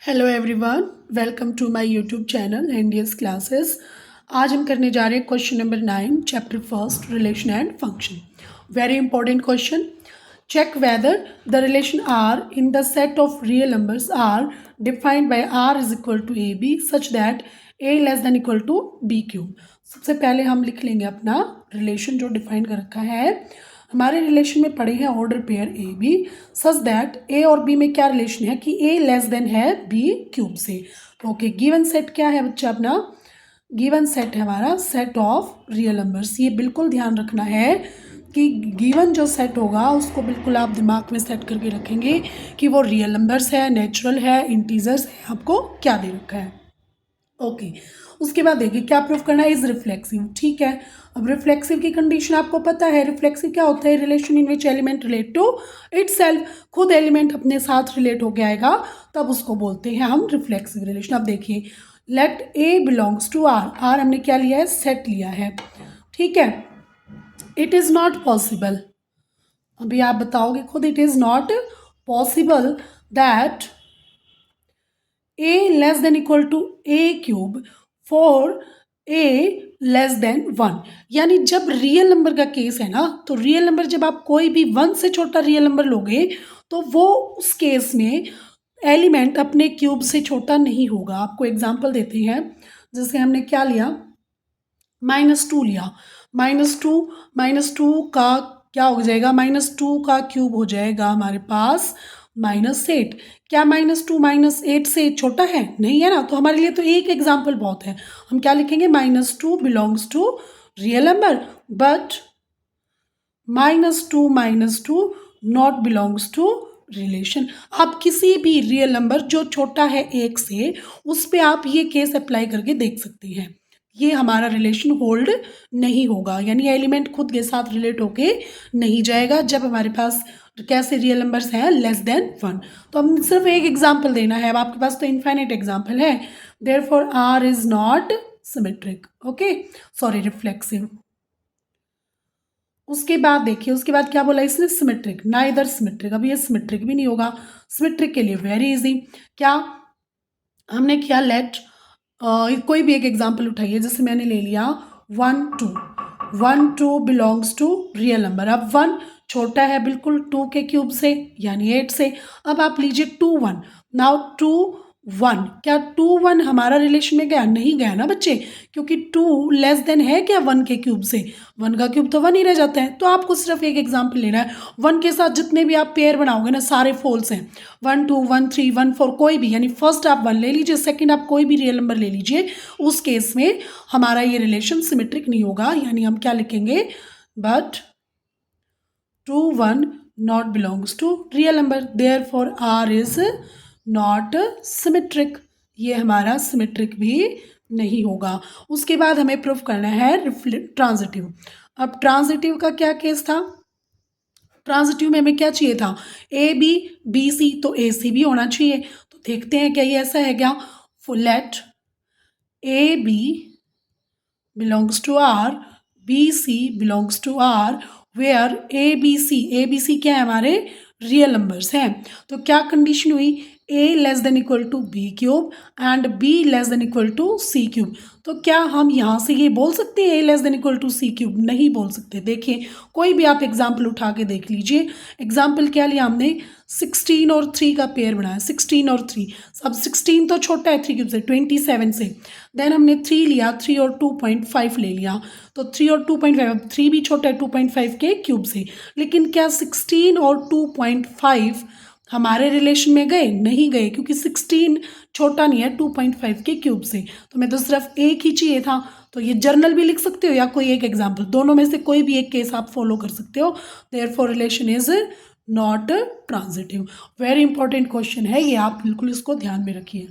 Hello everyone, welcome to my YouTube channel NDS classes. आज हम करने जा रहे हैं question number 9 chapter first relation and function. Very important question. Check whether the relation R in the set of real numbers R defined by R is equal to A B such that A less than equal to B cube. सबसे पहले हम लिख लेंगे अपना relation जो define कर रखा है। हमारे रिलेशन में पड़े हैं order pair A B such that A और बी में क्या रिलेशन है कि ए लेस देन है बी क्यूब से। ओके, गिवन सेट क्या है बच्चा अपना? गिवन सेट है हमारा सेट ऑफ रियल नंबर्स। ये बिल्कुल ध्यान रखना है कि गिवन जो सेट होगा उसको बिल्कुल आप दिमाग में सेट करके रखेंगे कि वो रियल नंबर्स है, नेचुरल है, इंटीजर्स है, आपको क्या दे रखा है। ओके, उसके बाद देखिए क्या प्रूफ करना है, इज रिफ्लेक्सिव। ठीक है, अब रिफ्लेक्सिव की कंडीशन आपको पता है। रिफ्लेक्सिव क्या होता है? Relation in which element relate to itself. खुद एलिमेंट अपने साथ रिलेट हो गया आएगा तब उसको बोलते हैं हम रिफ्लेक्सिव रिलेशन। अब देखिए, let A belongs to R. R हमने क्या लिया है? सेट लिया है। ठीक है, इट इज़ नॉट पॉसिबल। अभी आप बताओगे खुद, it is not possible that a less than equal to A cube for a less than 1। यानी जब रियल नंबर का केस है ना, तो रियल नंबर जब आप कोई भी 1 से छोटा रियल नंबर लोगे तो वो उस केस में एलिमेंट अपने क्यूब से छोटा नहीं होगा। आपको एग्जांपल देते हैं, जैसे हमने क्या लिया, -2 लिया। -2 का क्या हो जाएगा? -2 का क्यूब हो जाएगा हमारे पास -8। क्या -2 -8 से छोटा है? नहीं है ना, तो हमारे लिए तो एक एग्जाम्पल बहुत है। हम क्या लिखेंगे? -2 belongs to real number but -2 not belongs to relation. आप किसी भी रियल नंबर जो छोटा है 1 से, उस पे आप ये केस अप्लाई करके देख सकते हैं। ये हमारा रिलेशन होल्ड नहीं होगा, यानी एलिमेंट खुद के साथ रिलेट होके नहीं जाएगा जब हमारे पास कैसे रियल नंबर्स हैं लेस देन 1। तो हम सिर्फ एक एग्जाम्पल देना है, अब आपके पास तो इन्फाइनाइट एग्जाम्पल है। Therefore R is not symmetric. Okay, sorry, reflexive. उसके बाद देखिए, उसके बाद क्या बोला इसने? Symmetric, neither symmetric. अब ये सिमेट्रिक भी नहीं होगा। सिमेट्रिक के लिए वेरी इजी, क्या हमने किया? लेट कोई भी एक एग्जांपल उठाइए, जैसे मैंने ले लिया 1 2 बिलोंग्स टू रियल नंबर। अब 1 छोटा है बिल्कुल 2 के क्यूब से, यानी 8 से। अब आप लीजिए 2 1। नाउ 2 1, क्या 2 1 हमारा रिलेशन में गया? नहीं गया ना बच्चे, क्योंकि 2 लेस देन है क्या 1 के क्यूब से? 1 का क्यूब तो 1 ही रह जाता है। तो आपको सिर्फ एक एग्जाम्पल लेना है। 1 के साथ जितने भी आप पेयर बनाओगे ना, सारे फॉल्स हैं। 1 2 1 3 1 4 कोई भी, यानी फर्स्ट आप 1 ले लीजिए, सेकंड आप कोई भी रियल नंबर ले लीजिए, उस केस में हमारा ये रिलेशन सिमेट्रिक नहीं होगा। यानी हम क्या लिखेंगे? But 2 1 not belongs to real number, therefore R is not symmetric. ये हमारा सिमेट्रिक भी नहीं होगा। उसके बाद हमें प्रूफ करना है ट्रांजिटिव। अब ट्रांजिटिव का क्या केस था? ट्रांजिटिव में हमें क्या चाहिए था? ए बी बी सी, तो ए सी भी होना चाहिए। तो देखते हैं क्या ये ऐसा है क्या? Let A B belongs to R, B C belongs to R, where A B C क्या है? हमारे रियल नंबर्स हैं। तो क्या कंडीशन हुई? a less than equal to B cube and b less than equal to C cube. तो क्या हम यहाँ से ये बोल सकते हैं a less than equal to C cube? नहीं बोल सकते। देखिए, कोई भी आप एग्जाम्पल उठा के देख लीजिए। एग्जाम्पल क्या लिया हमने? 16 और 3 का पेयर बनाया, 16 और 3। अब 16 तो छोटा है 3 क्यूब से, 27 से। देन हमने 3 लिया, 3 और 2.5 ले लिया, तो 3 और 2.5, अब 3 भी छोटा है 2.5 के क्यूब से। लेकिन क्या 16 और 2.5 हमारे रिलेशन में गए? नहीं गए, क्योंकि 16 छोटा नहीं है 2.5 के क्यूब से। तो मैं तो सिर्फ एक ही चाहिए था। तो ये जर्नल भी लिख सकते हो या कोई एक एग्जाम्पल, दोनों में से कोई भी एक केस आप फॉलो कर सकते हो। Therefore relation is not transitive. Very important question है ये, आप बिल्कुल इसको ध्यान में रखिए।